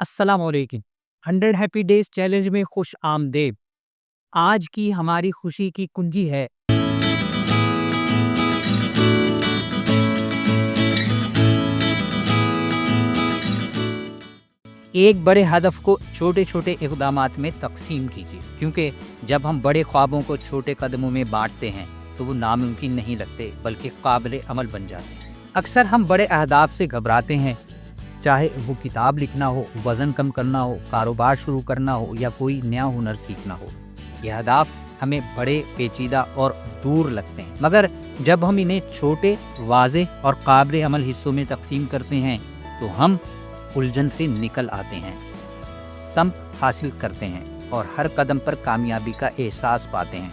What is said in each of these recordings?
السلام علیکم 100 happy days challenge میں خوش آمدید۔ آج کی ہماری خوشی کی کنجی ہے ایک بڑے ہدف کو چھوٹے چھوٹے اقدامات میں تقسیم کیجیے، کیونکہ جب ہم بڑے خوابوں کو چھوٹے قدموں میں بانٹتے ہیں تو وہ ناممکن نہیں لگتے بلکہ قابل عمل بن جاتے ہیں۔ اکثر ہم بڑے اہداف سے گھبراتے ہیں، چاہے وہ کتاب لکھنا ہو، وزن کم کرنا ہو، کاروبار شروع کرنا ہو یا کوئی نیا ہنر سیکھنا ہو۔ یہ اہداف ہمیں بڑے، پیچیدہ اور دور لگتے ہیں، مگر جب ہم انہیں چھوٹے، واضح اور قابل عمل حصوں میں تقسیم کرتے ہیں تو ہم الجھن سے نکل آتے ہیں، سمت حاصل کرتے ہیں اور ہر قدم پر کامیابی کا احساس پاتے ہیں۔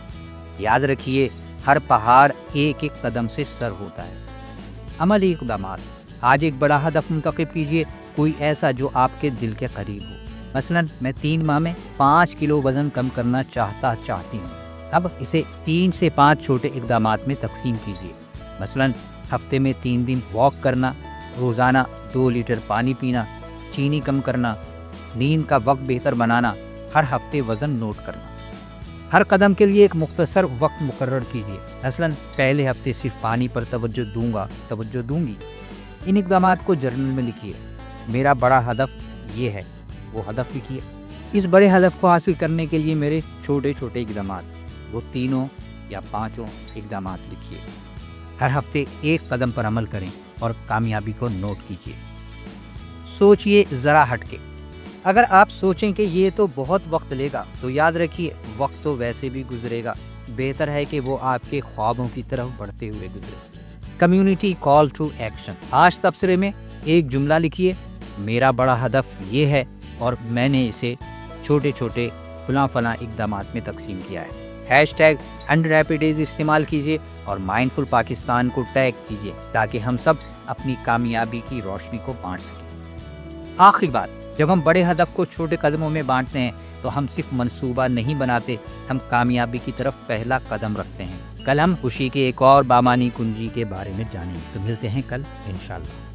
یاد رکھیے، ہر پہاڑ ایک ایک قدم سے سر ہوتا ہے۔ عملی اقدامات: آج ایک بڑا ہدف منتخب کیجیے، کوئی ایسا جو آپ کے دل کے قریب ہو۔ مثلاً میں 3 ماہ میں 5 کلو وزن کم کرنا چاہتی ہوں۔ اب اسے 3 سے 5 چھوٹے اقدامات میں تقسیم کیجیے۔ مثلاً ہفتے میں 3 دن واک کرنا، روزانہ 2 لیٹر پانی پینا، چینی کم کرنا، نیند کا وقت بہتر بنانا، ہر ہفتے وزن نوٹ کرنا۔ ہر قدم کے لیے ایک مختصر وقت مقرر کیجیے، مثلاً پہلے ہفتے صرف پانی پر توجہ دوں گی۔ ان اقدامات کو جرنل میں لکھیے۔ میرا بڑا ہدف یہ ہے، وہ ہدف لکھیے۔ اس بڑے ہدف کو حاصل کرنے کے لیے میرے چھوٹے چھوٹے اقدامات، وہ 3 یا 5 اقدامات لکھیے۔ ہر ہفتے ایک قدم پر عمل کریں اور کامیابی کو نوٹ کیجیے۔ سوچئے ذرا ہٹ کے۔ اگر آپ سوچیں کہ یہ تو بہت وقت لے گا تو یاد رکھیے، وقت تو ویسے بھی گزرے گا، بہتر ہے کہ وہ آپ کے خوابوں کی طرف بڑھتے ہوئے گزرے۔ کمیونٹی کال ٹو ایکشن: آج تبصرے میں ایک جملہ لکھیے، میرا بڑا ہدف یہ ہے اور میں نے اسے چھوٹے چھوٹے فلاں اقدامات میں تقسیم کیا ہے۔ #100 ہیپی ڈیز استعمال کیجیے اور مائنڈفل پاکستان کو ٹیگ کیجیے تاکہ ہم سب اپنی کامیابی کی روشنی کو بانٹ سکیں۔ آخری بات، جب ہم بڑے ہدف کو چھوٹے قدموں میں بانٹتے ہیں تو ہم صرف منصوبہ نہیں بناتے، ہم کامیابی کی طرف پہلا قدم رکھتے ہیں۔ کل ہم خوشی کے ایک اور بامانی کنجی کے بارے میں جانیں گے، تو ملتے ہیں کل انشاءاللہ۔